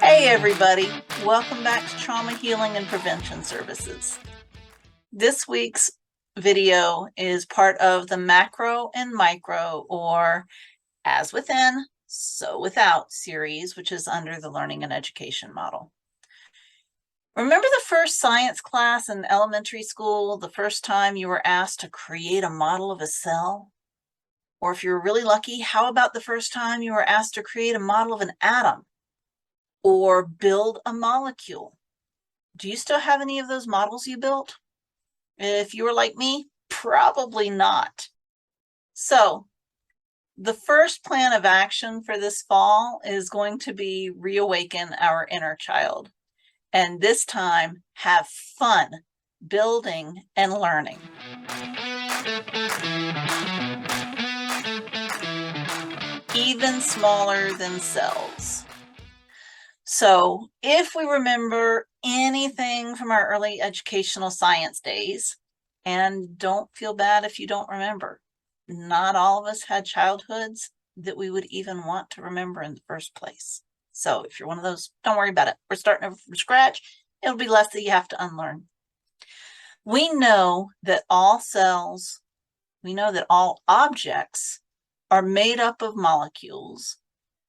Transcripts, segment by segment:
Hey everybody, welcome back to Trauma Healing and Prevention Services. This week's video is part of the macro and micro, or as within, so without series, which is under the learning and education model. Remember the first science class in elementary school, the first time you were asked to create a model of a cell? Or if you're really lucky, how about the first time you were asked to create a model of an atom or build a molecule? Do you still have any of those models you built? If you were like me, probably not. So the first plan of action for this fall is going to be reawaken our inner child. And this time, have fun building and learning. Even smaller than cells. So if we remember anything from our early educational science days, and don't feel bad if you don't remember, not all of us had childhoods that we would even want to remember in the first place. So if you're one of those, don't worry about it. We're starting over from scratch. It'll be less that you have to unlearn. We know that all cells, we know that all objects are made up of molecules,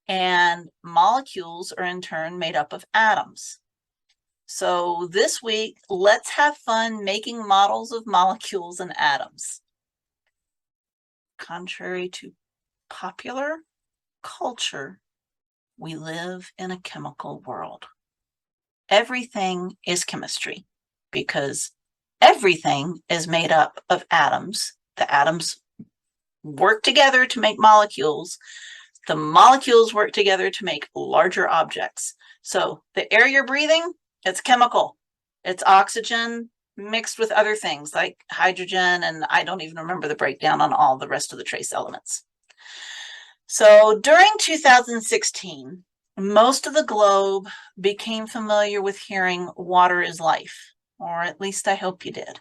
and molecules are in turn made up of atoms. So this week, let's have fun making models of molecules and atoms. Contrary to popular culture, we live in a chemical world. Everything is chemistry because everything is made up of atoms. The atoms work together to make molecules. The molecules work together to make larger objects. So the air you're breathing, it's chemical. It's oxygen mixed with other things like hydrogen, and I don't even remember the breakdown on all the rest of the trace elements. So during 2016, most of the globe became familiar with hearing water is life, or at least I hope you did.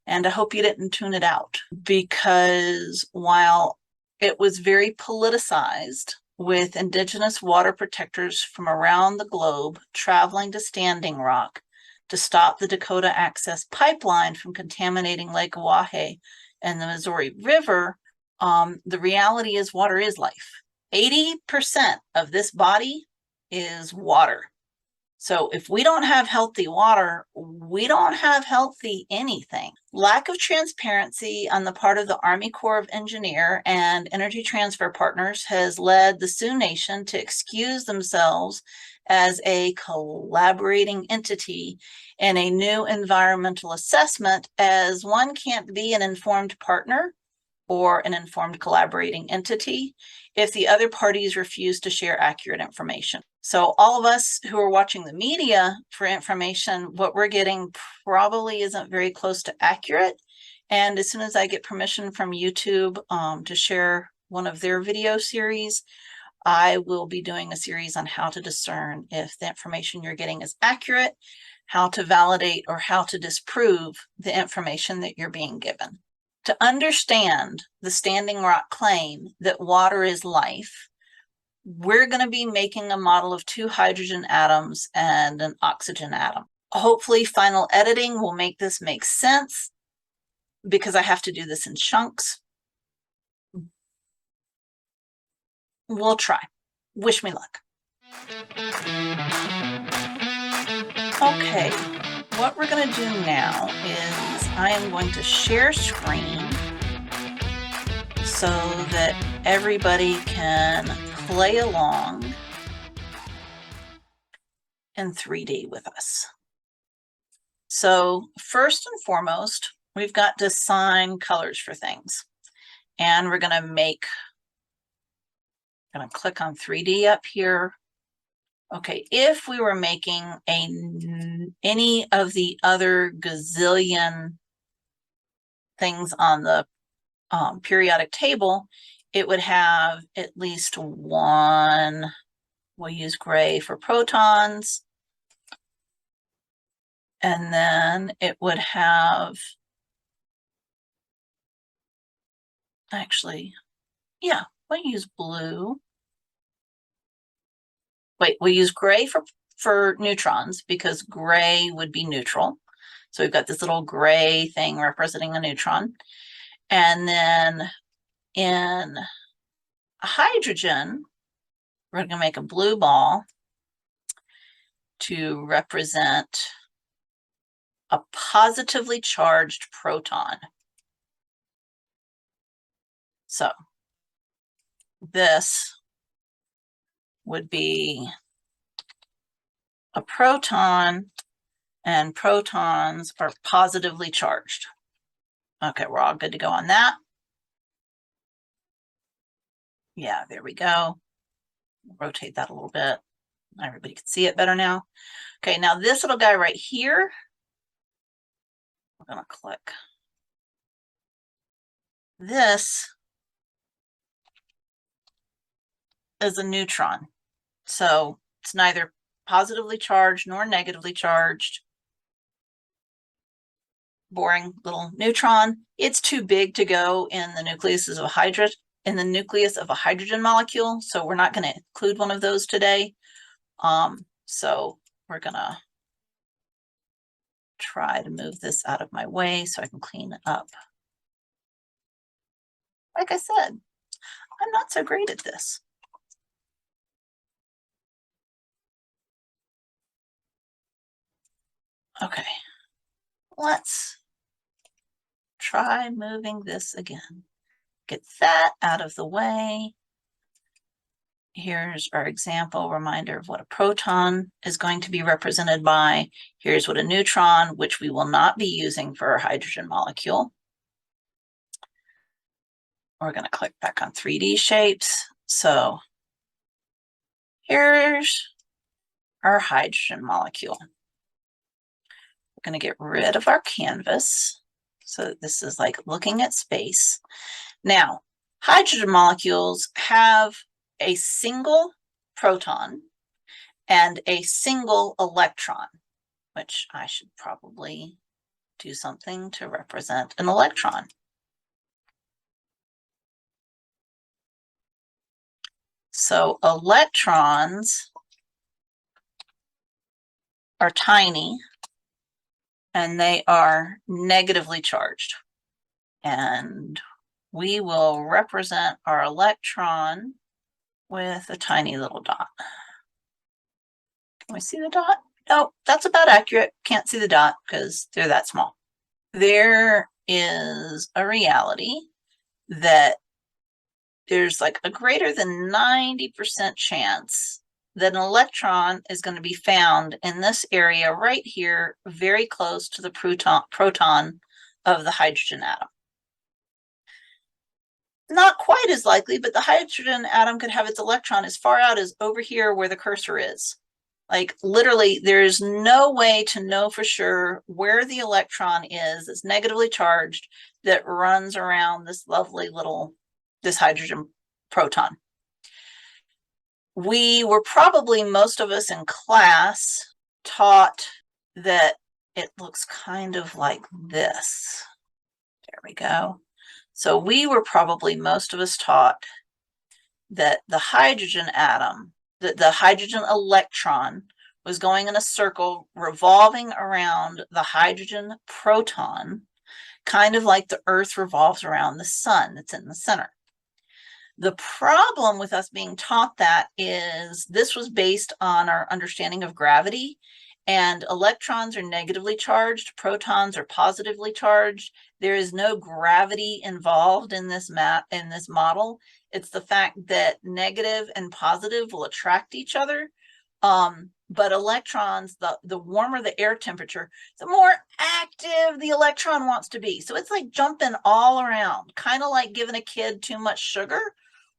And I hope you didn't tune it out, because while it was very politicized, with Indigenous water protectors from around the globe traveling to Standing Rock to stop the Dakota Access Pipeline from contaminating Lake W.A.V.E and the Missouri River, the reality is water is life. 80% of this body is water. So if we don't have healthy water, we don't have healthy anything. Lack of transparency on the part of the Army Corps of Engineer and Energy Transfer Partners has led the Sioux Nation to excuse themselves as a collaborating entity in a new environmental assessment, as one can't be an informed partner or an informed collaborating entity if the other parties refuse to share accurate information. So all of us who are watching the media for information, what we're getting probably isn't very close to accurate. And as soon as I get permission from YouTube to share one of their video series, I will be doing a series on how to discern if the information you're getting is accurate, how to validate or how to disprove the information that you're being given. To understand the Standing Rock claim that water is life, we're going to be making a model of 2 hydrogen atoms and an oxygen atom. Hopefully, final editing will make this make sense, because I have to do this in chunks. We'll try. Wish me luck. Okay, what we're going to do now is I am going to share screen so that everybody can play along in 3D with us. So first and foremost, we've got to assign colors for things. And we're going to click on 3D up here. Okay, if we were making any of the other gazillion things on the periodic table, it would have at least one. We'll use gray for protons. And then it would have actually, yeah, we'll use blue. Wait, we'll use gray for neutrons because gray would be neutral. So we've got this little gray thing representing a neutron. And then in hydrogen, we're going to make a blue ball to represent a positively charged proton. So this would be a proton, and protons are positively charged. Okay, we're all good to go on that. Yeah, there we go. Rotate that a little bit. Everybody can see it better now. Okay, now this little guy right here, we're going to click. This is a neutron. So it's neither positively charged nor negatively charged. Boring little neutron. It's too big to go in the nucleus of a hydrogen molecule, so we're not going to include one of those today. So we're going to try to move this out of my way so I can clean it up. Like I said, I'm not so great at this. Okay, let's try moving this again. Get that out of the way. Here's our example reminder of what a proton is going to be represented by. Here's what a neutron, which we will not be using for our hydrogen molecule. We're going to click back on 3D shapes. So here's our hydrogen molecule. We're going to get rid of our canvas. So this is like looking at space. Now, hydrogen molecules have a single proton and a single electron, which I should probably do something to represent an electron. So electrons are tiny and they are negatively charged. And we will represent our electron with a tiny little dot. Can we see the dot? No, that's about accurate. Can't see the dot because they're that small. There is a reality that there's like a greater than 90% chance that an electron is going to be found in this area right here, very close to the proton of the hydrogen atom. Not quite as likely, but the hydrogen atom could have its electron as far out as over here where the cursor is. Like literally, there's no way to know for sure where the electron is that's negatively charged that runs around this lovely little, this hydrogen proton. We were probably, most of us in class, taught that it looks kind of like this. There we go. So we were probably, most of us, taught that the hydrogen atom, that the hydrogen electron was going in a circle revolving around the hydrogen proton, kind of like the Earth revolves around the sun that's in the center. The problem with us being taught that is this was based on our understanding of gravity, and electrons are negatively charged, protons are positively charged. There is no gravity involved in this model. It's the fact that negative and positive will attract each other. But electrons, the warmer the air temperature, the more active the electron wants to be. So it's like jumping all around, kind of like giving a kid too much sugar,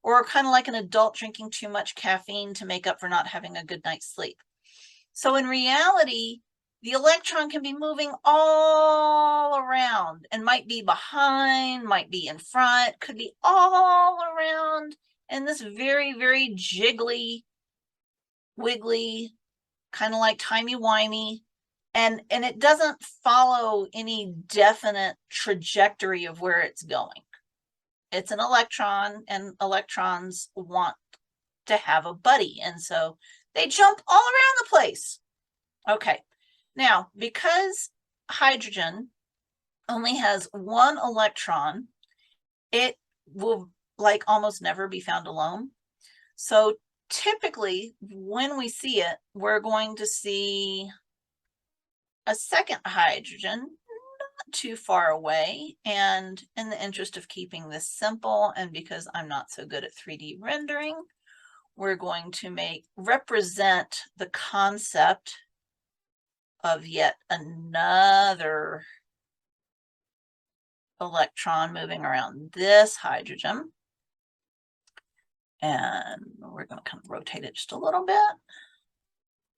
or kind of like an adult drinking too much caffeine to make up for not having a good night's sleep. So in reality, the electron can be moving all around and might be behind, might be in front, could be all around in this very, very jiggly, wiggly, kind of like timey-wimey, and it doesn't follow any definite trajectory of where it's going. it's an electron, and electrons want to have a buddy, and so they jump all around the place. Okay, now because hydrogen only has one electron, it will like almost never be found alone. So typically when we see it, we're going to see a second hydrogen not too far away. And in the interest of keeping this simple, and because I'm not so good at 3D rendering, we're going to represent the concept of yet another electron moving around this hydrogen. And we're going to kind of rotate it just a little bit.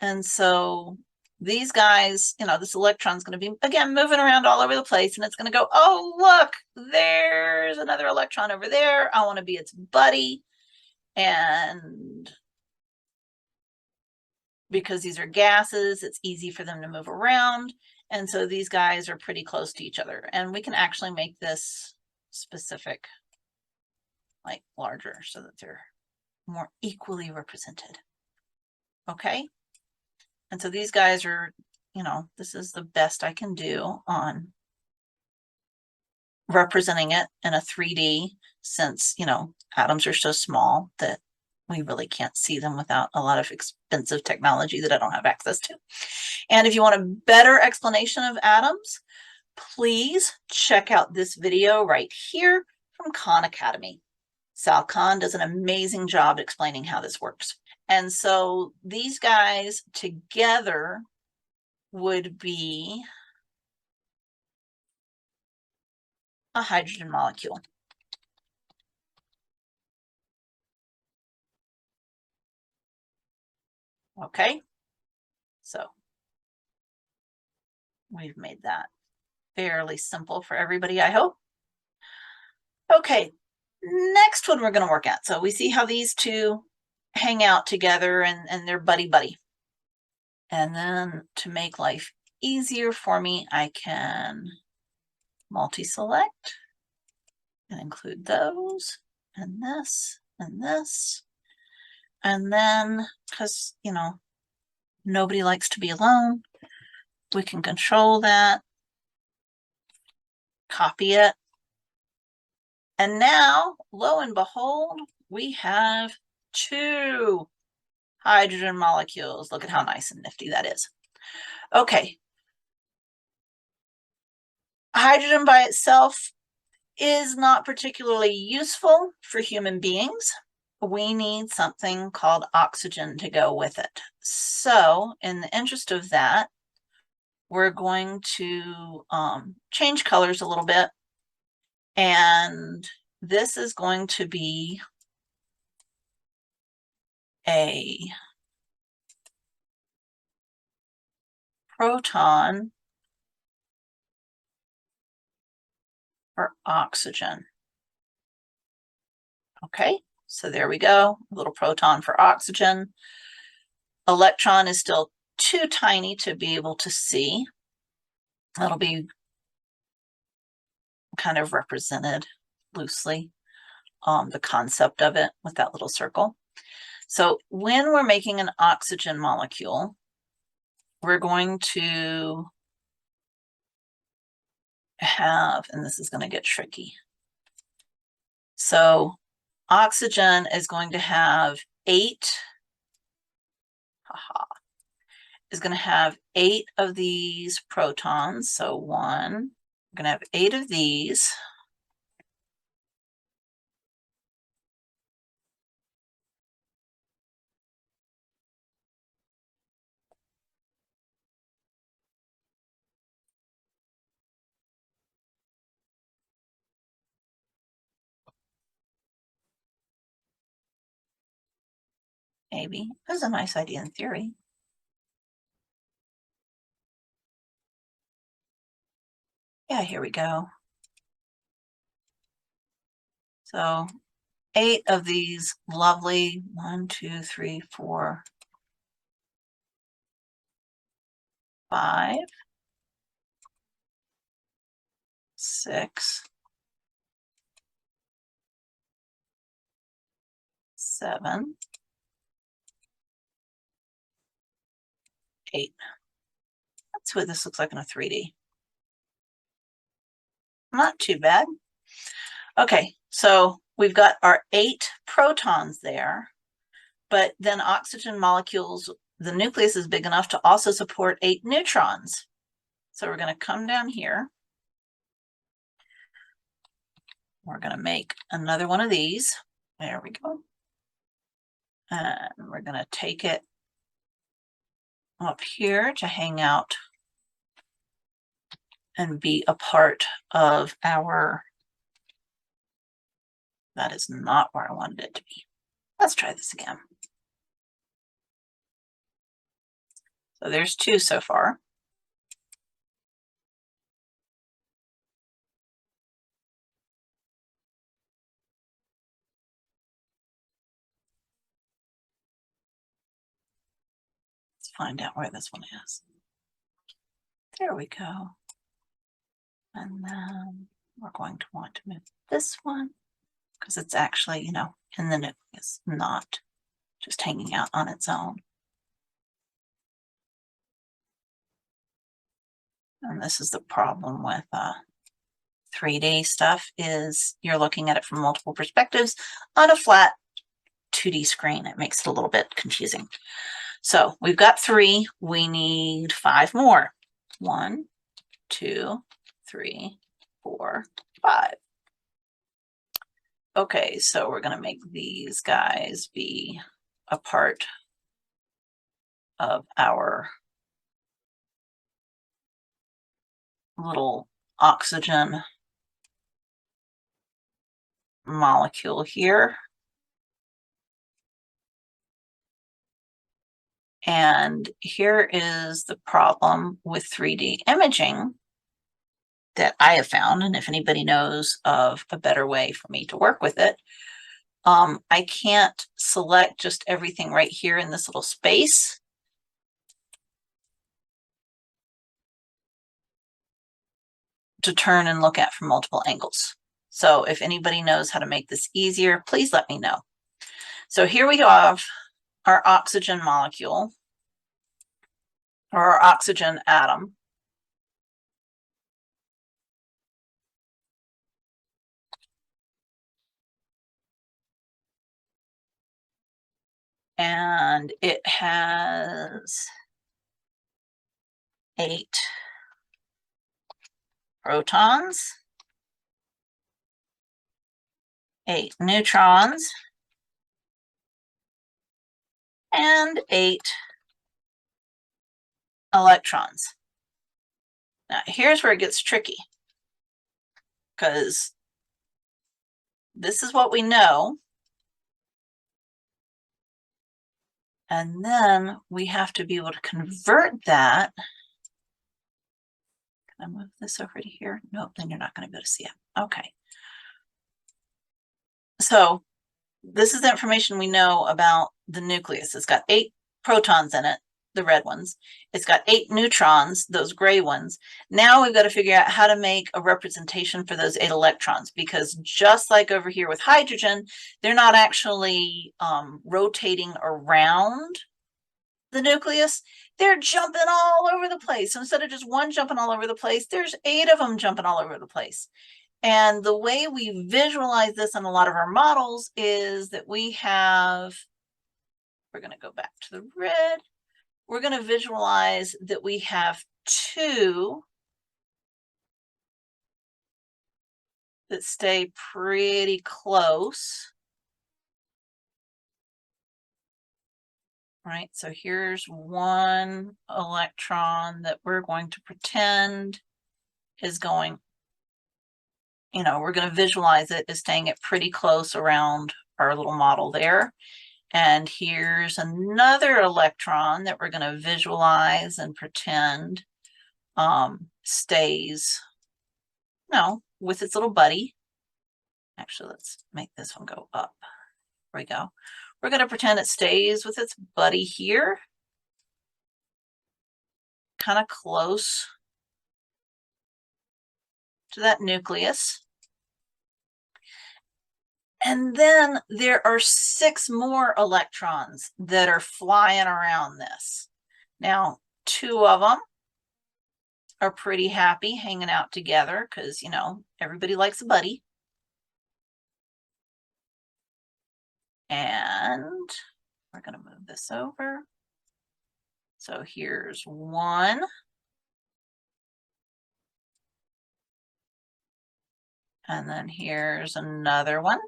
And so these guys, you know, this electron is going to be, again, moving around all over the place, and it's going to go, oh, look, there's another electron over there. I want to be its buddy. And because these are gases, it's easy for them to move around. And so these guys are pretty close to each other. And we can actually make this specific, like, larger so that they're more equally represented. Okay. And so these guys are, you know, this is the best I can do on representing it in a 3D, since, you know, atoms are so small that we really can't see them without a lot of expensive technology that I don't have access to. And if you want a better explanation of atoms, please check out this video right here from Khan Academy. Sal Khan does an amazing job explaining how this works. And so these guys together would be a hydrogen molecule. Okay, so we've made that fairly simple for everybody, I hope. Okay, next one we're going to work at. So we see how these two hang out together, and they're buddy-buddy. And then to make life easier for me, I can multi-select and include those, and this, and this. And then, because, you know, nobody likes to be alone, we can control that, copy it. And now, lo and behold, we have two hydrogen molecules. Look at how nice and nifty that is. Okay. Hydrogen by itself is not particularly useful for human beings. We need something called oxygen to go with it. So in the interest of that, we're going to change colors a little bit. And this is going to be a proton for oxygen. Okay, so there we go, a little proton for oxygen. Electron is still too tiny to be able to see. That'll be kind of represented loosely, the concept of it with that little circle. So when we're making an oxygen molecule, we're going to have, and this is going to get tricky. So oxygen is going to have eight of these protons. So one, we're going to have 8 of these. Maybe. That's a nice idea in theory. Yeah, here we go. So 8 of these lovely 1, 2, 3, 4, 5, 6, 7, 8. That's what this looks like in a 3D. Not too bad. Okay, so we've got our 8 protons there, but then oxygen molecules, the nucleus is big enough to also support 8 neutrons. So we're going to come down here. We're going to make another one of these. There we go. And we're going to take it up here to hang out and be a part of our, that is not where I wanted it to be. Let's try this again. So there's 2 so far. Let's find out where this one is. There we go. And then we're going to want to move this one because it's actually, you know, in the nucleus, not just hanging out on its own. And this is the problem with 3D stuff, is you're looking at it from multiple perspectives on a flat 2D screen. It makes it a little bit confusing. So we've got 3. We need 5 more. 1, 2, 3, 4, 5. Okay, so we're going to make these guys be a part of our little oxygen molecule here. And here is the problem with 3D imaging that I have found. And if anybody knows of a better way for me to work with it, I can't select just everything right here in this little space. To turn and look at from multiple angles. So if anybody knows how to make this easier, please let me know. So here we have our oxygen molecule, or our oxygen atom. And it has 8 protons, 8 neutrons, and 8 electrons. Now, here's where it gets tricky, because this is what we know. And then we have to be able to convert that. Can I move this over to here? Nope, then you're not going to be able to see it. Okay. So this is the information we know about the nucleus. It's got 8 protons in it, the red ones. It's got 8 neutrons, those gray ones. Now we've got to figure out how to make a representation for those 8 electrons, because just like over here with hydrogen, they're not actually rotating around the nucleus. They're jumping all over the place. So instead of just one jumping all over the place, there's 8 of them jumping all over the place. And the way we visualize this in a lot of our models is that we have, we're going to go back to the red. We're going to visualize that we have 2 that stay pretty close. Right, so here's 1 electron that we're going to pretend is going, you know, we're going to visualize it as staying at pretty close around our little model there. And here's another electron that we're going to visualize and pretend stays, no, with its little buddy. Actually, let's make this one go up. There we go. We're going to pretend it stays with its buddy here, kind of close to that nucleus. And then there are 6 more electrons that are flying around this. Now, 2 of them are pretty happy hanging out together because, you know, everybody likes a buddy. And we're going to move this over. So here's 1. And then here's another one.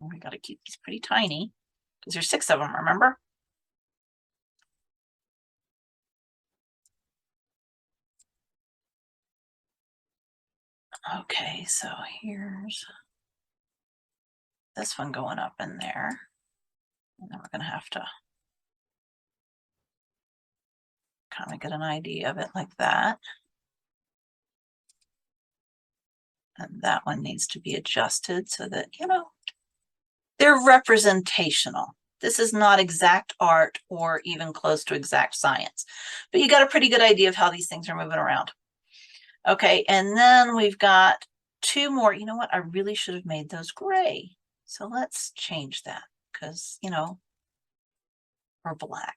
We got to keep these pretty tiny because there's 6 of them, remember? Okay, so here's this one going up in there. And then we're going to have to kind of get an idea of it like that. And that one needs to be adjusted so that, you know, they're representational. This is not exact art or even close to exact science, but you got a pretty good idea of how these things are moving around. Okay, and then we've got 2 more. You know what? I really should have made those gray. So let's change that because, you know, or black.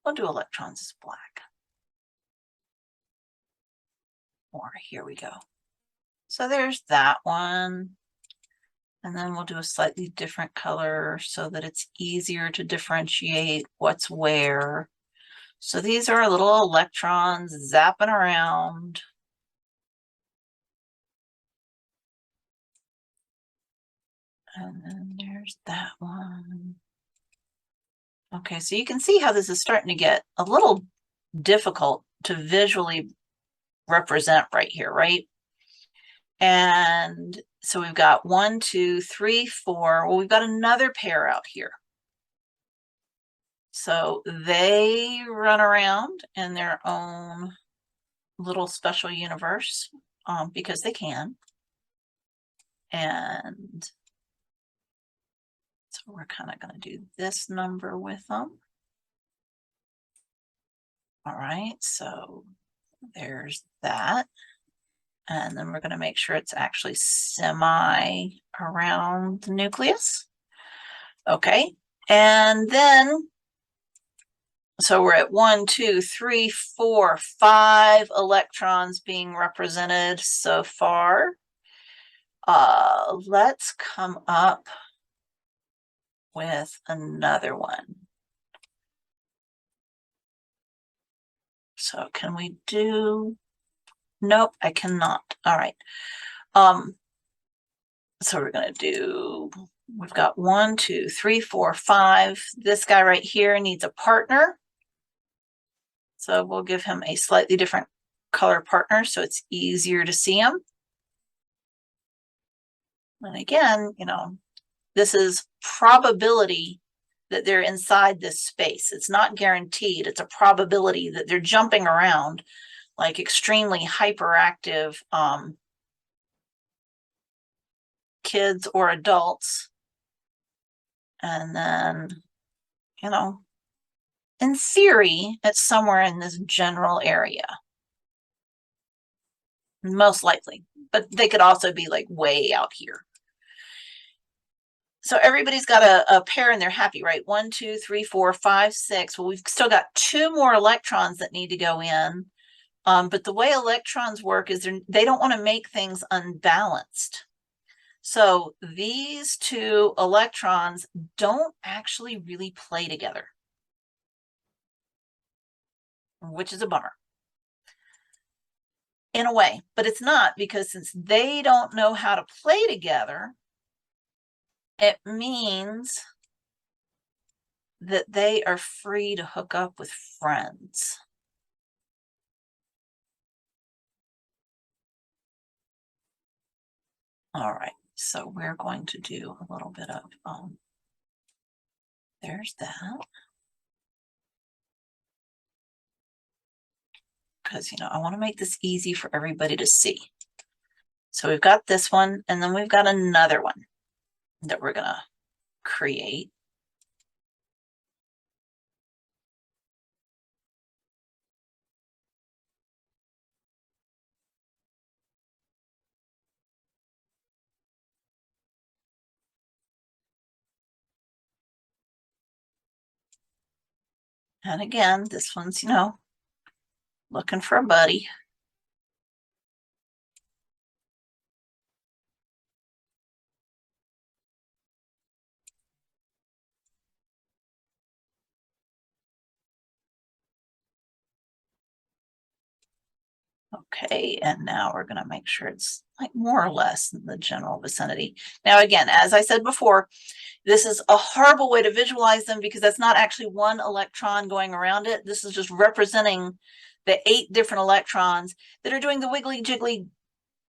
We'll do electrons as black. Or here we go. So there's that one. And then we'll do a slightly different color so that it's easier to differentiate what's where. So these are little electrons zapping around. And then there's that one. Okay, so you can see how this is starting to get a little difficult to visually represent right here, right? And so we've got 1, 2, 3, 4. Well, we've got another pair out here. So they run around in their own little special universe because they can. And so we're kind of going to do this number with them. All right, so there's that. And then we're going to make sure it's actually semi around the nucleus. Okay, and then, so we're at 1, 2, 3, 4, 5 electrons being represented so far. Let's come up with another one. So can we do, nope, I cannot. All right. So we're going to do, we've got 1, 2, 3, 4, 5. This guy right here needs a partner. So we'll give him a slightly different color partner so it's easier to see him. And again, you know, this is probability that they're inside this space. It's not guaranteed. It's a probability that they're jumping around like extremely hyperactive kids or adults. And then, you know, in theory, it's somewhere in this general area. Most likely, but they could also be like way out here. So everybody's got a pair and they're happy, right? 1, 2, 3, 4, 5, 6. Well, we've still got 2 more electrons that need to go in. But the way electrons work is they don't want to make things unbalanced. So these 2 electrons don't actually really play together, which is a bummer in a way, but it's not, because since they don't know how to play together, it means that they are free to hook up with friends. All right, so we're going to do a little bit of, there's that. Because, you know, I want to make this easy for everybody to see. So we've got this one, and then we've got another one that we're going to create. And again, this one's, you know, looking for a buddy. Okay, and now we're going to make sure it's like more or less in the general vicinity. Now, again, as I said before, this is a horrible way to visualize them because that's not actually one electron going around it. This is just representing the 8 different electrons that are doing the wiggly jiggly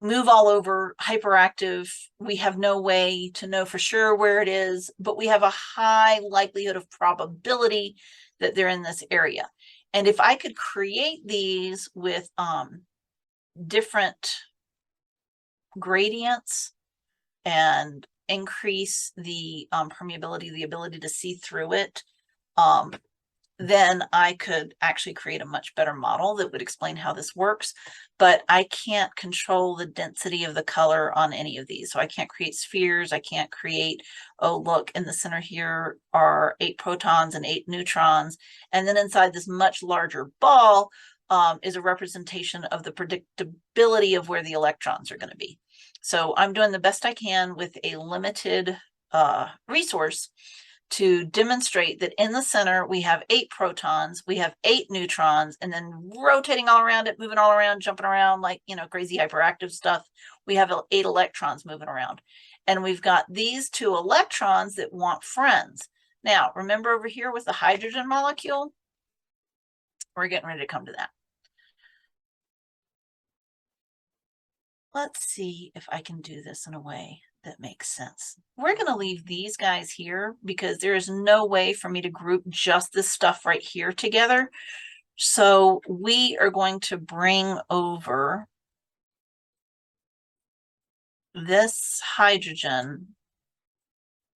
move all over, hyperactive. We have no way to know for sure where it is, but we have a high likelihood of probability that they're in this area. And if I could create these with different gradients and increase the permeability, the ability to see through it, then I could actually create a much better model that would explain how this works. But I can't control the density of the color on any of these. So I can't create spheres. I can't create, oh, look, in the center here are 8 protons and 8 neutrons. And then inside this much larger ball is a representation of the predictability of where the electrons are going to be. So I'm doing the best I can with a limited resource to demonstrate that in the center we have 8 protons, we have 8 neutrons, and then rotating all around it, moving all around, jumping around like, you know, crazy hyperactive stuff, we have 8 electrons moving around. And we've got these 2 electrons that want friends. Now, remember over here with the hydrogen molecule? We're getting ready to come to that. Let's see if I can do this in a way that makes sense. We're going to leave these guys here because there is no way for me to group just this stuff right here together. So we are going to bring over this hydrogen.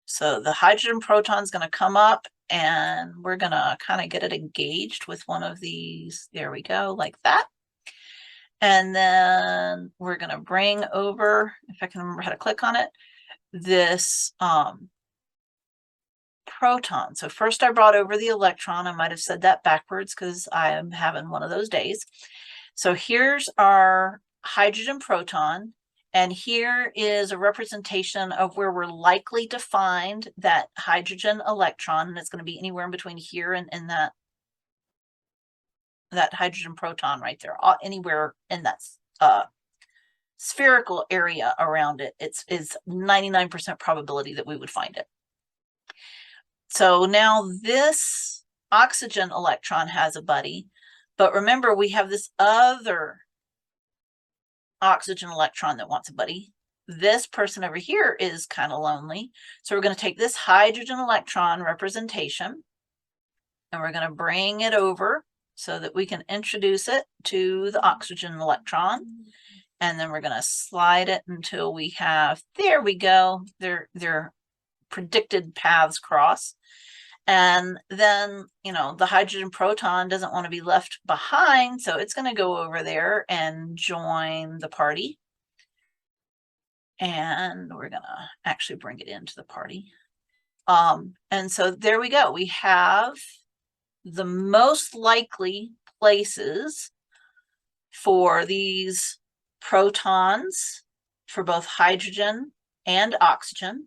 So the hydrogen proton is going to come up and we're going to kind of get it engaged with one of these. There we go, like that. And then we're going to bring over, if I can remember how to click on it, this proton. So first I brought over the electron. I might have said that backwards because I am having one of those days. So here's our hydrogen proton. And here is a representation of where we're likely to find that hydrogen electron. And it's going to be anywhere in between here and that hydrogen proton right there, anywhere in that spherical area around it. It's 99% probability that we would find it. So now this oxygen electron has a buddy, but remember we have this other oxygen electron that wants a buddy. This person over here is kind of lonely. So we're going to take this hydrogen electron representation and we're going to bring it over so that we can introduce it to the oxygen electron. And then we're going to slide it until we have, there we go, their predicted paths cross. And then, you know, the hydrogen proton doesn't want to be left behind, so it's going to go over there and join the party. And we're going to actually bring it into the party. And so there we go. We have the most likely places for these protons for both hydrogen and oxygen,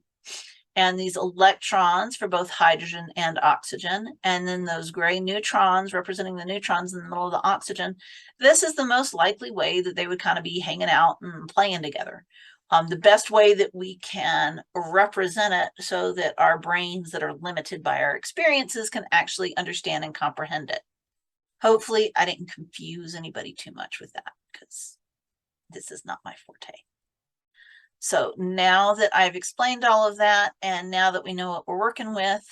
and these electrons for both hydrogen and oxygen, and then those gray neutrons representing the neutrons in the middle of the oxygen. This is the most likely way that they would kind of be hanging out and playing together. The best way that we can represent it so that our brains that are limited by our experiences can actually understand and comprehend it. Hopefully, I didn't confuse anybody too much with that because this is not my forte. So now that I've explained all of that, and now that we know what we're working with,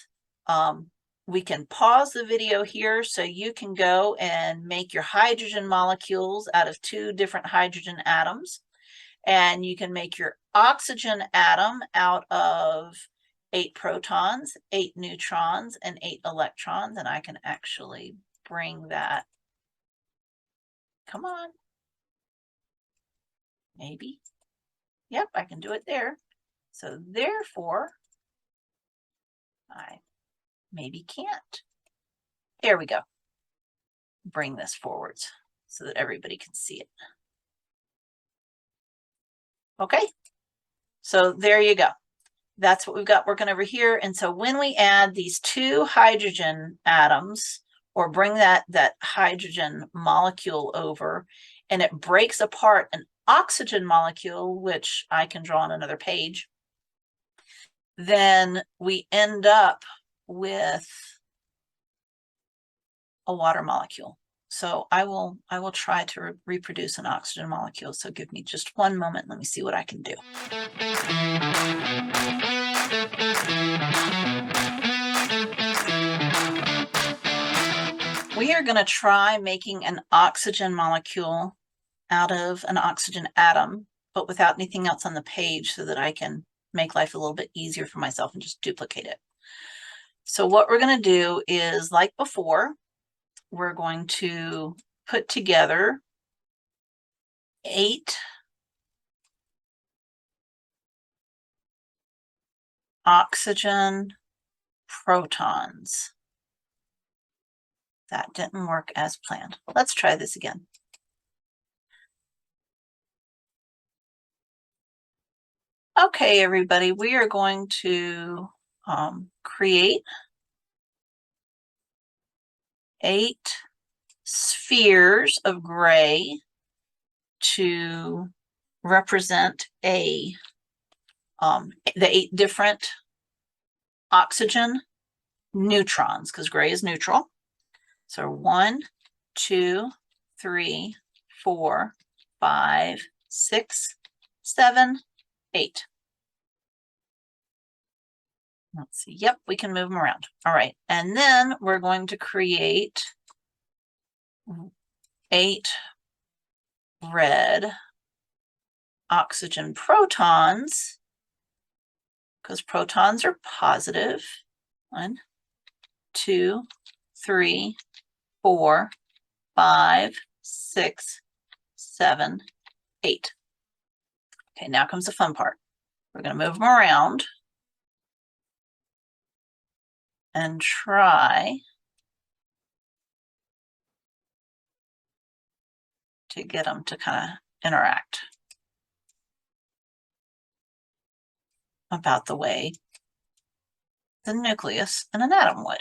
we can pause the video here so you can go and make your hydrogen molecules out of 2 different hydrogen atoms. And you can make your oxygen atom out of 8 protons, 8 neutrons, and 8 electrons. And I can actually bring that. Come on. Maybe. Yep, I can do it there. So therefore, I maybe can't. There we go. bring this forwards so that everybody can see it. Okay, so there you go. That's what we've got working over here. And so when we add these two hydrogen atoms, or bring that hydrogen molecule over, and it breaks apart an oxygen molecule, which I can draw on another page, then we end up with a water molecule. So I will try to reproduce an oxygen molecule. So give me just one moment. Let me see what I can do. We are going to try making an oxygen molecule out of an oxygen atom, but without anything else on the page, so that I can make life a little bit easier for myself and just duplicate it. So what we're going to do is, like before, we're going to put together 8 oxygen protons. That didn't work as planned. Let's try this again. Okay, everybody, we are going to create 8 spheres of gray to represent the 8 different oxygen neutrons, because gray is neutral. So 1, 2, 3, 4, 5, 6, 7, 8. Let's see. Yep, we can move them around. All right. And then we're going to create 8 red oxygen protons, because protons are positive. 1, 2, 3, 4, 5, 6, 7, 8. Okay, now comes the fun part. We're going to move them around and try to get them to kind of interact about the way the nucleus in an atom would.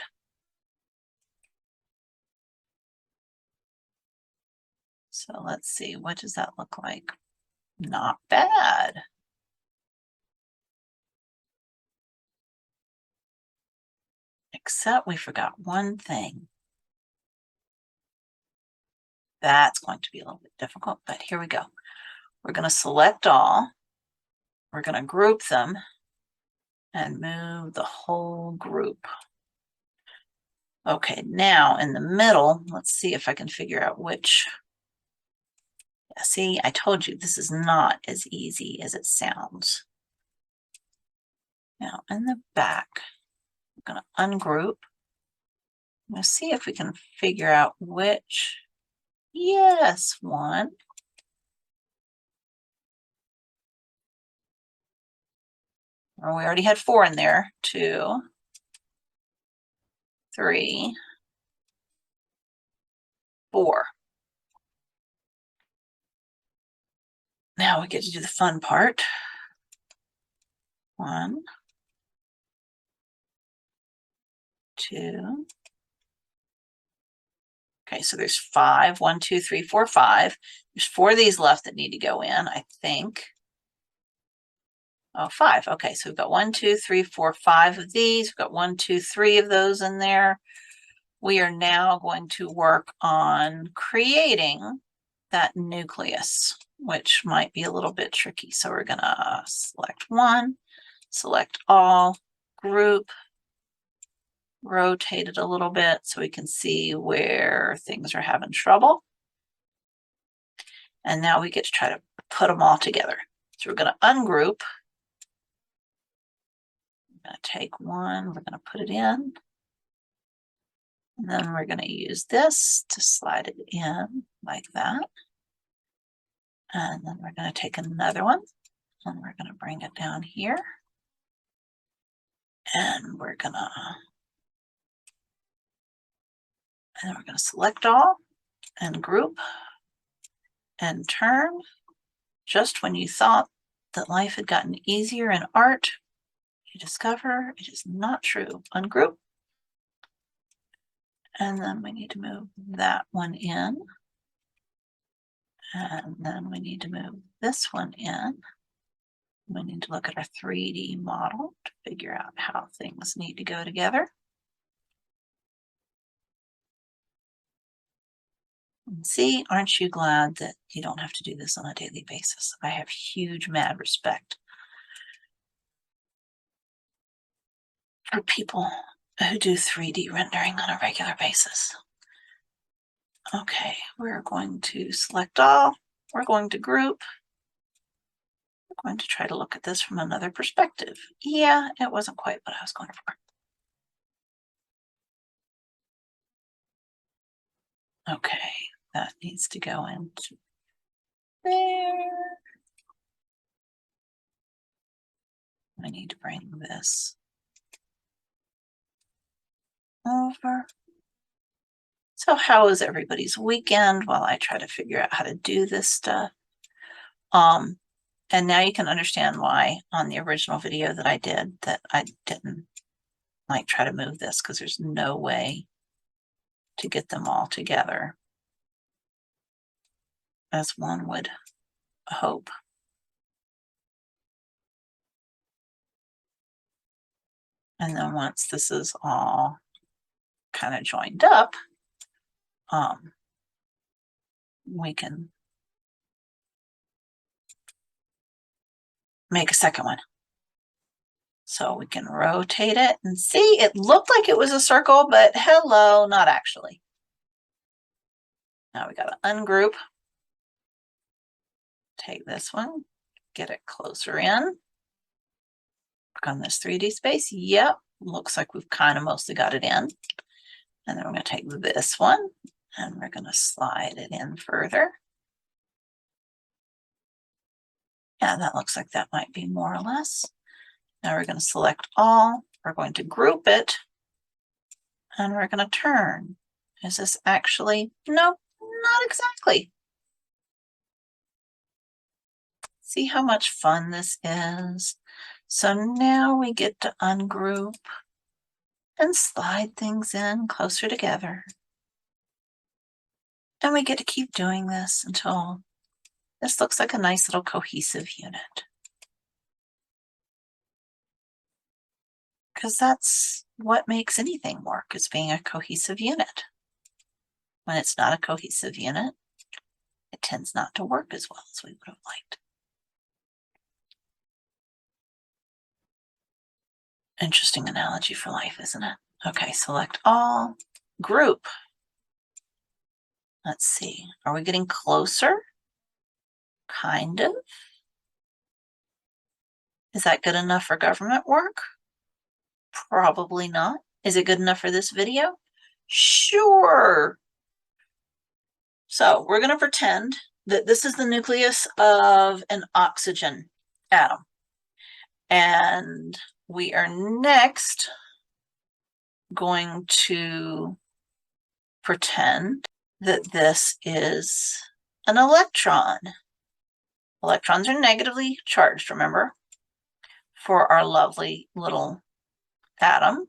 So let's see, what does that look like? Not bad. Except we forgot one thing. That's going to be a little bit difficult, but here we go. We're going to select all. We're going to group them and move the whole group. Okay, now in the middle, let's see if I can figure out which. Yeah, see, I told you this is not as easy as it sounds. Now in the back, I'm going to ungroup. I'm going to see if we can figure out which. Yes, 1. Or we already had 4 in there. 2, 3, 4. Now we get to do the fun part. 1, 2. Okay, so there's 5. 1, 2, 3, 4, 5. There's 4 of these left that need to go in, I think. Oh, 5. Okay, so we've got 1, 2, 3, 4, 5 of these. We've got 1, 2, 3 of those in there. We are now going to work on creating that nucleus, which might be a little bit tricky. So we're going to select 1, select all, group, rotate it a little bit so we can see where things are having trouble. And now we get to try to put them all together. So we're going to ungroup. I'm going to take 1, we're going to put it in. And then we're going to use this to slide it in like that. And then we're going to take another one and we're going to bring it down here. And we're going to select all. and group and turn. Just when you thought that life had gotten easier in art, you discover it is not true. Ungroup. And then we need to move that one in. And then we need to move this one in. We need to look at our 3D model to figure out how things need to go together. And see, aren't you glad that you don't have to do this on a daily basis? I have huge mad respect for people who do 3D rendering on a regular basis. Okay, we're going to select all. We're going to group. We're going to try to look at this from another perspective. Yeah, it wasn't quite what I was going for. Okay, that needs to go into there. I need to bring this over. So how was everybody's weekend while I try to figure out how to do this stuff? And now you can understand why on the original video that I did that I didn't like try to move this, because there's no way to get them all together as one would hope. And then once this is all kind of joined up, we can make a second one. So we can rotate it and see, it looked like it was a circle, but hello, not actually. Now we got to ungroup. Take this one, get it closer in. Work on this 3D space. Yep, looks like we've kind of mostly got it in. And then we're going to take this one and we're going to slide it in further. Yeah, that looks like that might be more or less. Now we're going to select all. We're going to group it and we're going to turn. Is this actually? Nope, not exactly. See how much fun this is? So now we get to ungroup and slide things in closer together. And we get to keep doing this until this looks like a nice little cohesive unit. Because that's what makes anything work, is being a cohesive unit. When it's not a cohesive unit, it tends not to work as well as we would have liked. Interesting analogy for life, isn't it? Okay, select all, group. Let's see, are we getting closer? Kind of. Is that good enough for government work? Probably not. Is it good enough for this video? Sure. So we're going to pretend that this is the nucleus of an oxygen atom. And we are next going to pretend that this is an electron. Electrons are negatively charged, remember, for our lovely little atom.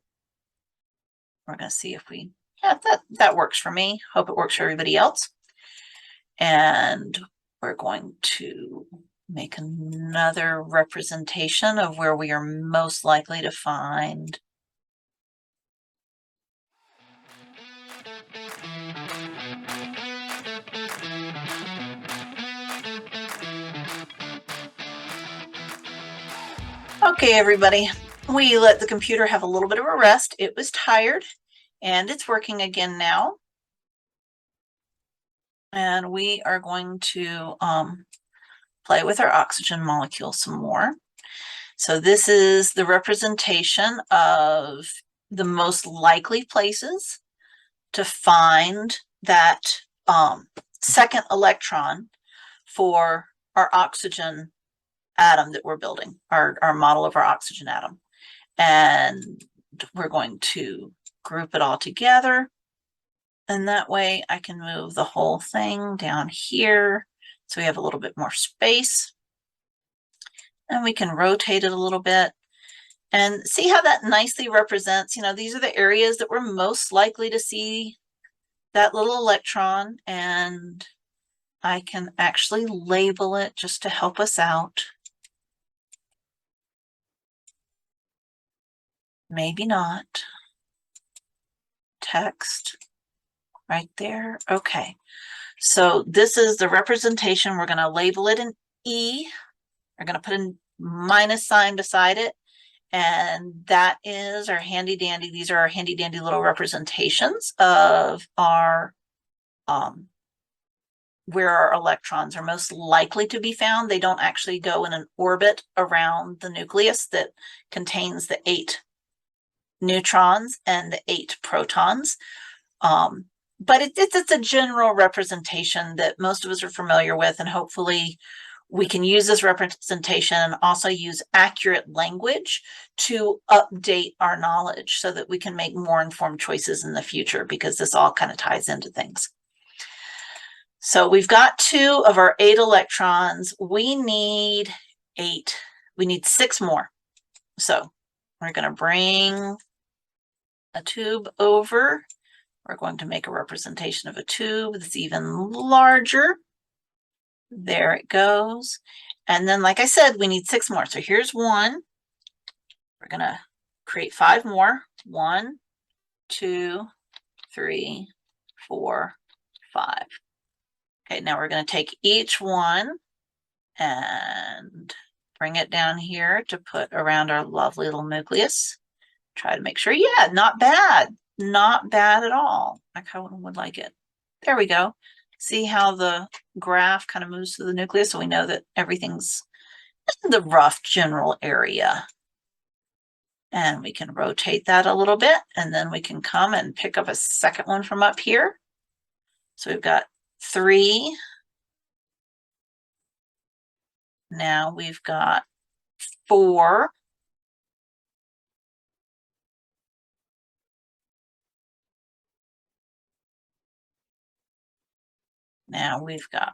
We're going to see if we, yeah, that works for me. Hope it works for everybody else. And we're going to make another representation of where we are most likely to find Okay, everybody, we let the computer have a little bit of a rest. It was tired and it's working again now. And we are going to play with our oxygen molecule some more. So this is the representation of the most likely places to find that second electron for our oxygen atom that we're building, our model of our oxygen atom. And we're going to group it all together And that way I can move the whole thing down here. So we have a little bit more space. And we can rotate it a little bit. And see how that nicely represents, you know, these are the areas that we're most likely to see that little electron. And I can actually label it just to help us out. Maybe not. Text right there. Okay. So this is the representation. We're going to label it an E. We're going to put a minus sign beside it. And that is our handy dandy. These are our handy dandy little representations of our where our electrons are most likely to be found. They don't actually go in an orbit around the nucleus that contains the 8 neutrons and the 8 protons. But it's a general representation that most of us are familiar with, and hopefully we can use this representation and also use accurate language to update our knowledge so that we can make more informed choices in the future, because this all kind of ties into things. So we've got 2 of our 8 electrons. We need 8. We need 6 more. So we're going to bring a tube over. We're going to make a representation of a tube that's even larger. There it goes. And then, like I said, we need 6 more. So here's 1. We're going to create 5 more. 1, 2, 3, 4, 5. Okay, now we're going to take each one and bring it down here to put around our lovely little nucleus. Try to make sure, yeah, not bad. Not bad at all. I kind of would like it. There we go. See how the graph kind of moves to the nucleus, so we know that everything's in the rough general area. And we can rotate that a little bit, and then we can come and pick up a second one from up here. So we've got 3. Now we've got 4. Now we've got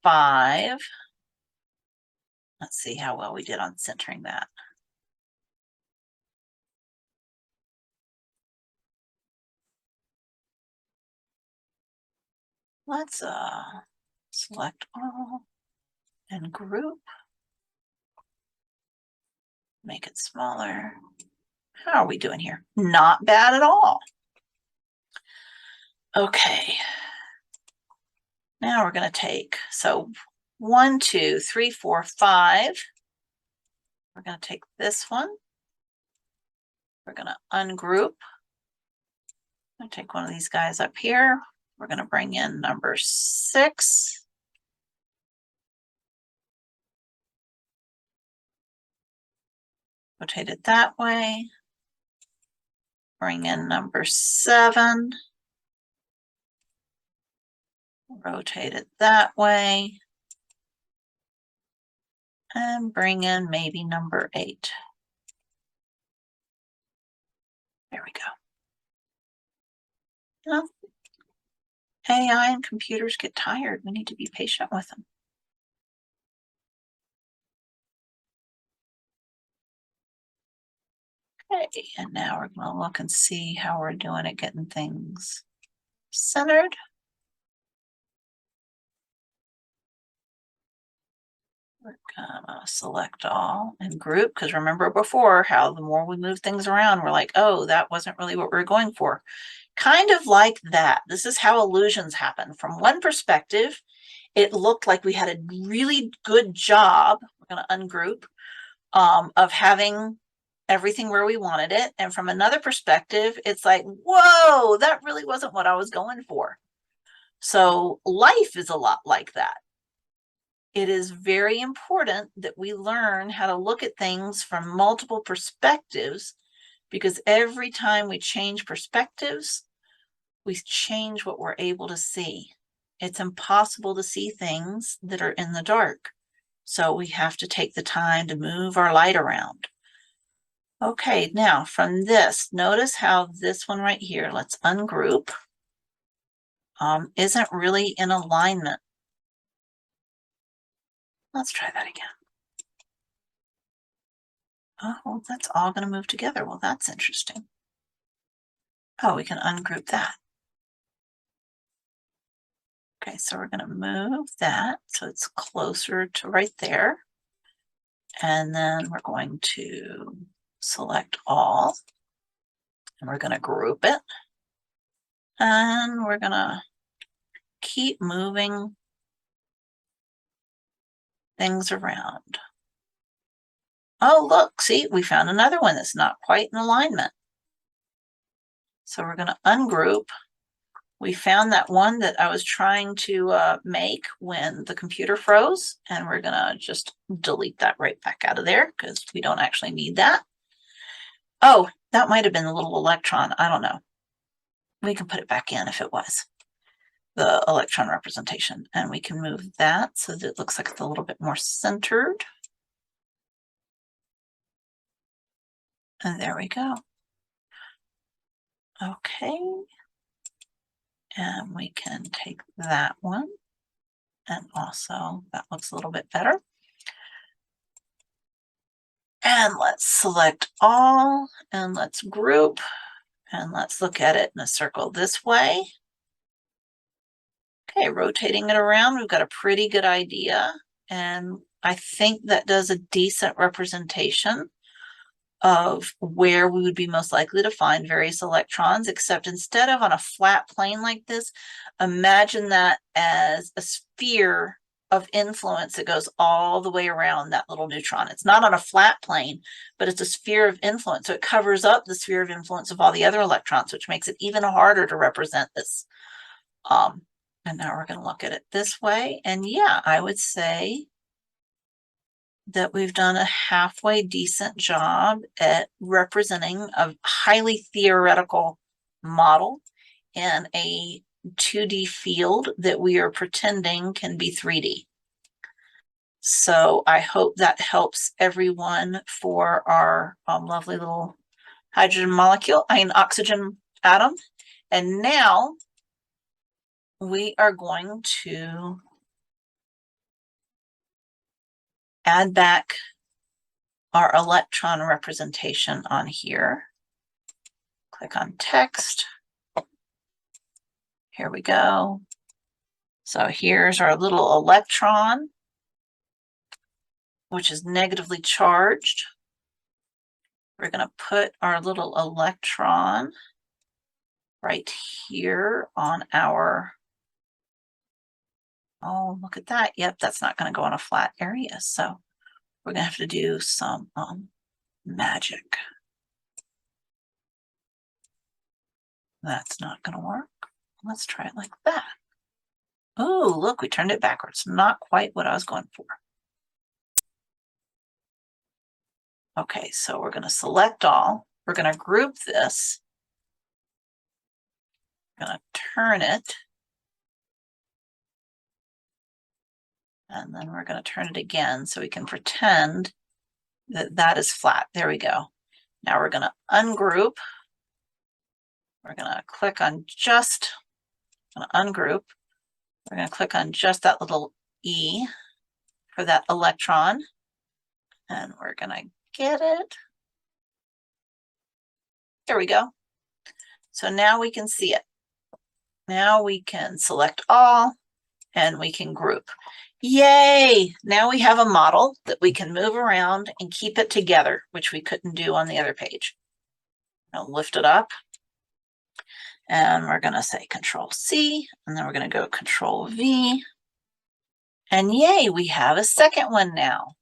5. Let's see how well we did on centering that. Let's select all and group. Make it smaller. How are we doing here? Not bad at all. Okay. Now we're going to take, so 1, 2, 3, 4, 5. We're going to take this one. We're going to ungroup. I'm going to take one of these guys up here. We're going to bring in number 6. Rotate it that way. Bring in number 7. Rotate it that way. And bring in maybe number 8. There we go. Well, AI and computers get tired. We need to be patient with them. Okay, and now we're going to look and see how we're doing at getting things centered. We're going to select all and group, because remember before how the more we move things around, we're like, oh, that wasn't really what we were going for. Kind of like that. This is how illusions happen. From one perspective, it looked like we had a really good job. We're going to ungroup of having everything where we wanted it. And from another perspective, it's like, whoa, that really wasn't what I was going for. So life is a lot like that. It is very important that we learn how to look at things from multiple perspectives, because every time we change perspectives, we change what we're able to see. It's impossible to see things that are in the dark. So we have to take the time to move our light around. Okay, now from this, notice how this one right here, let's ungroup. isn't really in alignment. Let's try that again. Oh, that's all going to move together. Well, that's interesting. Oh, we can ungroup that. Okay, so we're going to move that so it's closer to right there. And then we're going to select all. And we're going to group it. And we're going to keep moving things around. Oh, look, see, we found another one that's not quite in alignment. So we're going to ungroup. We found that one that I was trying to make when the computer froze, and we're going to just delete that right back out of there because we don't actually need that. Oh, that might have been the little electron. I don't know. We can put it back in if it was the electron representation, and we can move that so that it looks like it's a little bit more centered. And there we go. Okay. And we can take that one, and also that looks a little bit better. And let's select all, and let's group, and let's look at it in a circle this way. Okay, rotating it around, we've got a pretty good idea. And I think that does a decent representation of where we would be most likely to find various electrons, except instead of on a flat plane like this, imagine that as a sphere of influence that goes all the way around that little neutron. It's not on a flat plane, but it's a sphere of influence. So it covers up the sphere of influence of all the other electrons, which makes it even harder to represent this. And now we're going to look at it this way. And yeah, I would say that we've done a halfway decent job at representing a highly theoretical model in a 2D field that we are pretending can be 3D. So I hope that helps everyone for our lovely little oxygen atom. And now we are going to add back our electron representation on here. Click on text. Here we go. So here's our little electron, which is negatively charged. We're going to put our little electron right here on our, oh, look at that. Yep, that's not going to go on a flat area. So we're going to have to do some magic. That's not going to work. Let's try it like that. Oh, look, we turned it backwards. Not quite what I was going for. Okay, so we're going to select all. We're going to group this. I'm going to turn it. And then we're going to turn it again so we can pretend that that is flat. There we go. Now we're going to ungroup. We're going to click on just, ungroup. We're going to click on just that little E for that electron. And we're going to get it. There we go. So now we can see it. Now we can select all and we can group. Yay! Now we have a model that we can move around and keep it together, which we couldn't do on the other page. I'll lift it up. And we're going to say Control C, and then we're going to go Control V. And yay, we have a second one now.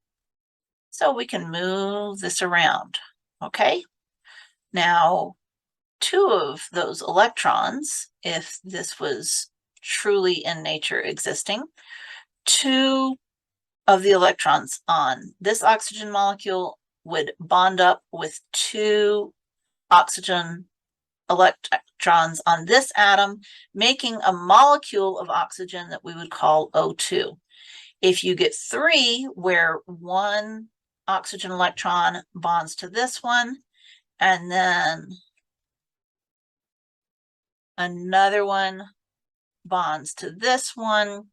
So we can move this around. Okay. Now, two of those electrons, if this was truly in nature existing, two of the electrons on this oxygen molecule would bond up with two oxygen electrons on this atom, making a molecule of oxygen that we would call O2. If you get three, where one oxygen electron bonds to this one, and then another one bonds to this one.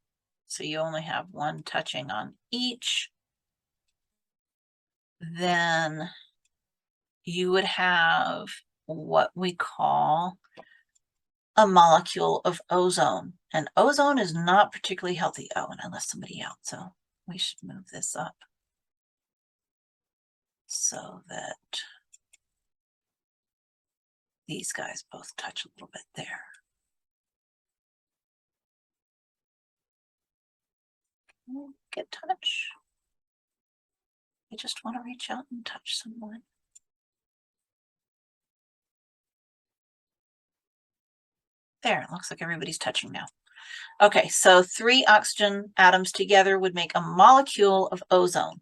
So you only have one touching on each. Then you would have what we call a molecule of ozone. And ozone is not particularly healthy. Oh, and I left somebody out, so we should move this up so that these guys both touch a little bit there. Get touch. You just want to reach out and touch someone. There, it looks like everybody's touching now. Okay, so 3 oxygen atoms together would make a molecule of ozone.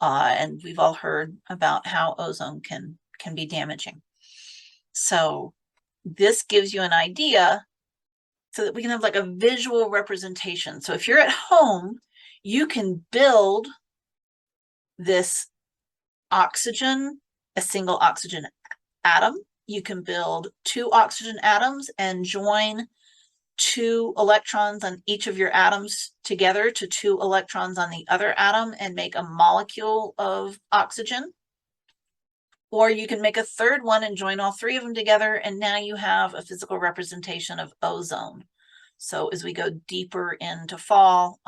And we've all heard about how ozone can be damaging. So this gives you an idea so that we can have like a visual representation. So if you're at home, you can build this oxygen, a single oxygen atom. You can build 2 oxygen atoms and join 2 electrons on each of your atoms together to 2 electrons on the other atom and make a molecule of oxygen. Or you can make a third one and join all 3 of them together, and now you have a physical representation of ozone. So as we go deeper into fall,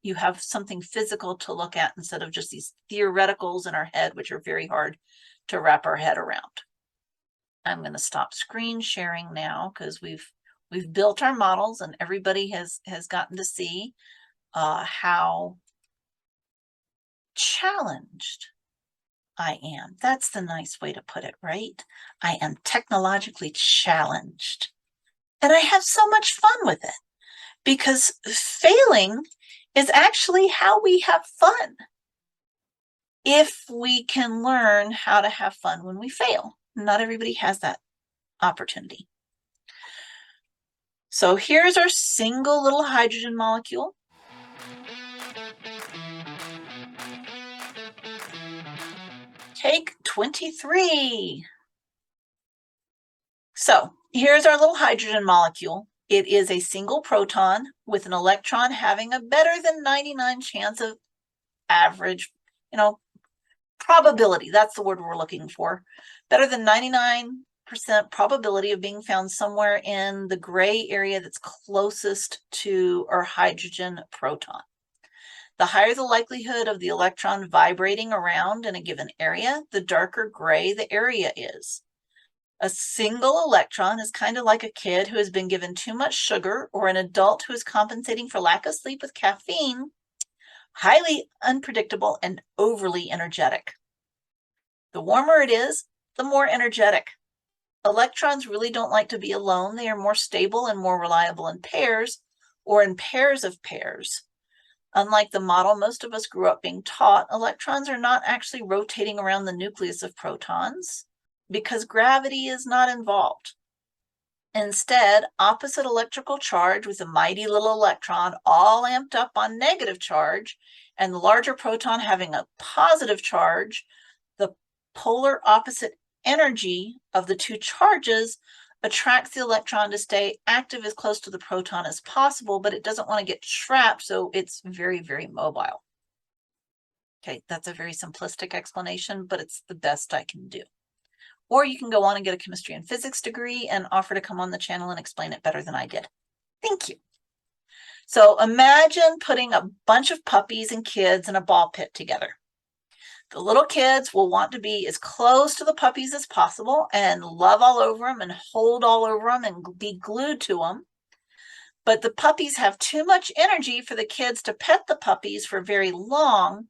you have something physical to look at instead of just these theoreticals in our head, which are very hard to wrap our head around. I'm going to stop screen sharing now because we've built our models and everybody has gotten to see how challenged I am. That's the nice way to put it, right? I am technologically challenged. And I have so much fun with it because failing is actually how we have fun. If we can learn how to have fun when we fail. Not everybody has that opportunity. So here's our single little hydrogen molecule. Take 23. So here's our little hydrogen molecule. It is a single proton with an electron having a better than 99 chance of average, probability. That's the word we're looking for. Better than 99% probability of being found somewhere in the gray area that's closest to our hydrogen proton. The higher the likelihood of the electron vibrating around in a given area, the darker gray the area is. A single electron is kind of like a kid who has been given too much sugar or an adult who is compensating for lack of sleep with caffeine, highly unpredictable and overly energetic. The warmer it is, the more energetic. Electrons really don't like to be alone. They are more stable and more reliable in pairs or in pairs of pairs. Unlike the model most of us grew up being taught, electrons are not actually rotating around the nucleus of protons because gravity is not involved. Instead, opposite electrical charge with a mighty little electron all amped up on negative charge and the larger proton having a positive charge, the polar opposite energy of the 2 charges attracts the electron to stay active as close to the proton as possible, but it doesn't want to get trapped, so it's very, very mobile. Okay, that's a very simplistic explanation, but it's the best I can do. Or you can go on and get a chemistry and physics degree and offer to come on the channel and explain it better than I did. Thank you. So imagine putting a bunch of puppies and kids in a ball pit together. The little kids will want to be as close to the puppies as possible and love all over them and hold all over them and be glued to them. But the puppies have too much energy for the kids to pet the puppies for very long.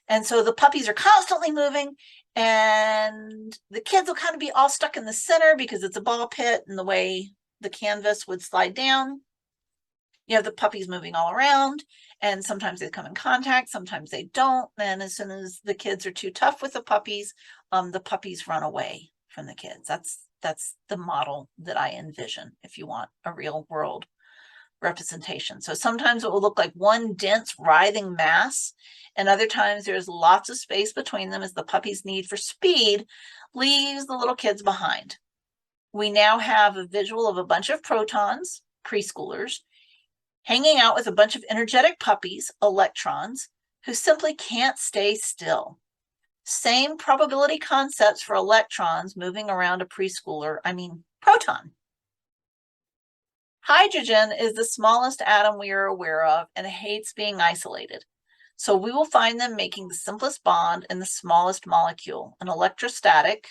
And so the puppies are constantly moving and the kids will kind of be all stuck in the center because it's a ball pit and the way the canvas would slide down. You have the puppies moving all around and sometimes they come in contact, sometimes they don't. And as soon as the kids are too tough with the puppies run away from the kids. That's the model that I envision if you want a real world representation. So sometimes it will look like one dense writhing mass, and other times there's lots of space between them as the puppy's need for speed leaves the little kids behind. We now have a visual of a bunch of protons, preschoolers, hanging out with a bunch of energetic puppies, electrons, who simply can't stay still. Same probability concepts for electrons moving around a preschooler, proton. Hydrogen is the smallest atom we are aware of and hates being isolated. So we will find them making the simplest bond in the smallest molecule, an electrostatic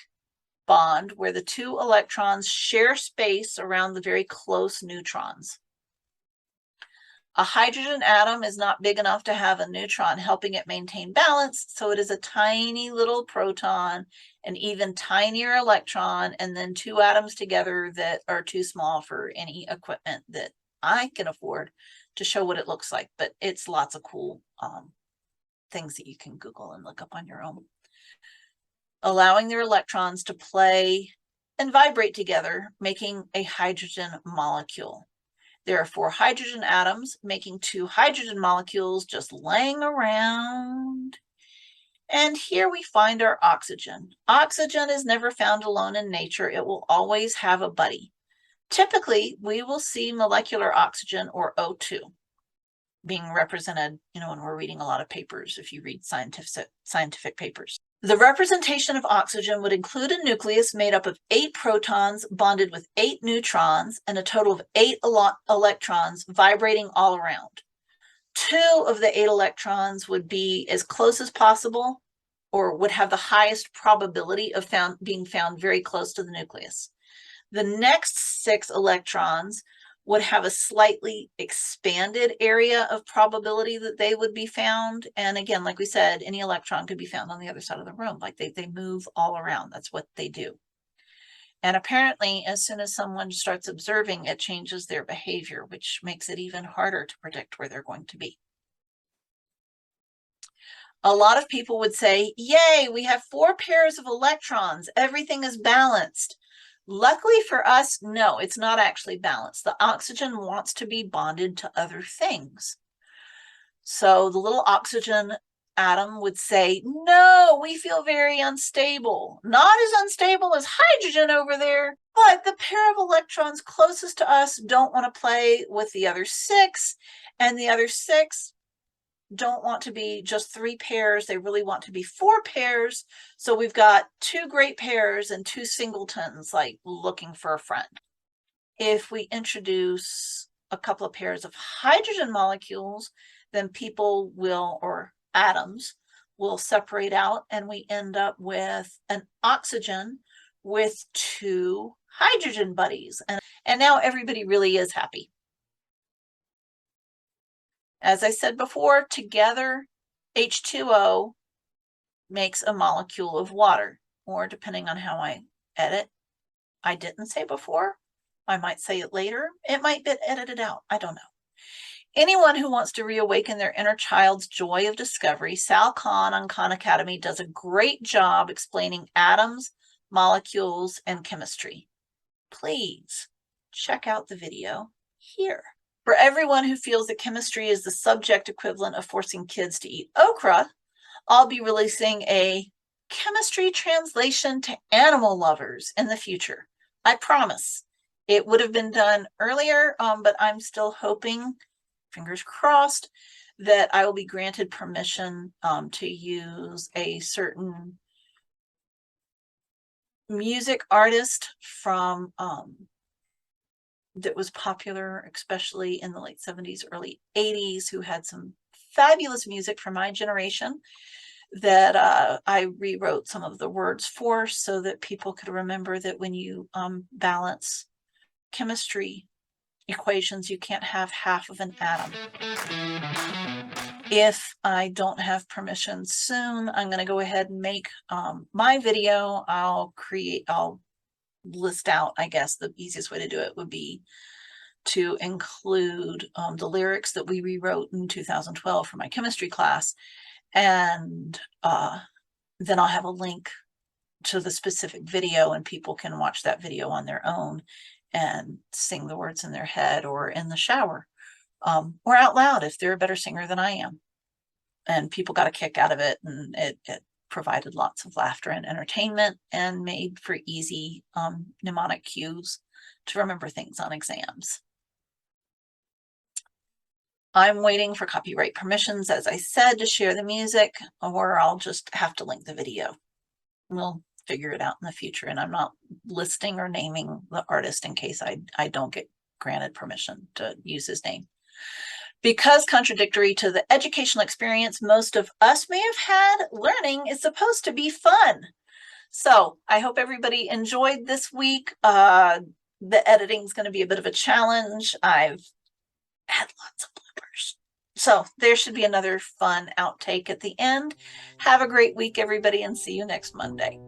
bond where the two electrons share space around the very close neutrons. A hydrogen atom is not big enough to have a neutron helping it maintain balance, so it is a tiny little proton, an even tinier electron, and then two atoms together that are too small for any equipment that I can afford to show what it looks like, but it's lots of cool things that you can Google and look up on your own. Allowing their electrons to play and vibrate together, making a hydrogen molecule. There are 4 hydrogen atoms making 2 hydrogen molecules just laying around. And here we find our oxygen. Oxygen is never found alone in nature. It will always have a buddy. Typically, we will see molecular oxygen, or O2, being represented, when we're reading a lot of papers, if you read scientific papers. The representation of oxygen would include a nucleus made up of 8 protons bonded with 8 neutrons and a total of 8 electrons vibrating all around. 2 of the 8 electrons would be as close as possible, or would have the highest probability of being found very close to the nucleus. The next 6 electrons would have a slightly expanded area of probability that they would be found. And again, like we said, any electron could be found on the other side of the room. Like they move all around. That's what they do. And apparently, as soon as someone starts observing, it changes their behavior, which makes it even harder to predict where they're going to be. A lot of people would say, yay, we have 4 pairs of electrons. Everything is balanced. Luckily for us, no, it's not actually balanced. The oxygen wants to be bonded to other things. So the little oxygen atom would say, no, we feel very unstable. Not as unstable as hydrogen over there, but the pair of electrons closest to us don't want to play with the other 6, and the other 6 don't want to be just 3 pairs. They really want to be 4 pairs. So we've got 2 great pairs and 2 singletons, like looking for a friend. If we introduce a couple of pairs of hydrogen molecules, then people will, or atoms, will separate out, and we end up with an oxygen with 2 hydrogen buddies. And now everybody really is happy. As I said before, together, H2O makes a molecule of water, or depending on how I edit, I didn't say before, I might say it later, it might get edited out, I don't know. Anyone who wants to reawaken their inner child's joy of discovery, Sal Khan on Khan Academy does a great job explaining atoms, molecules, and chemistry. Please check out the video here. For everyone who feels that chemistry is the subject equivalent of forcing kids to eat okra, I'll be releasing a chemistry translation to animal lovers in the future. I promise. It would have been done earlier, but I'm still hoping, fingers crossed, that I will be granted permission to use a certain music artist from that was popular, especially in the late 70s, early 80s, who had some fabulous music for my generation that I rewrote some of the words for, so that people could remember that when you balance chemistry equations, you can't have half of an atom. If I don't have permission soon, I'm going to go ahead and make my video. I'll list out, I guess the easiest way to do it would be to include the lyrics that we rewrote in 2012 for my chemistry class, and then I'll have a link to the specific video, and people can watch that video on their own and sing the words in their head or in the shower, or out loud if they're a better singer than I am. And people got a kick out of it, and it provided lots of laughter and entertainment, and made for easy mnemonic cues to remember things on exams. I'm waiting for copyright permissions, as I said, to share the music, or I'll just have to link the video. We'll figure it out in the future, and I'm not listing or naming the artist in case I don't get granted permission to use his name. Because contradictory to the educational experience most of us may have had, learning is supposed to be fun. So I hope everybody enjoyed this week. The editing is going to be a bit of a challenge. I've had lots of bloopers. So there should be another fun outtake at the end. Have a great week, everybody, and see you next Monday.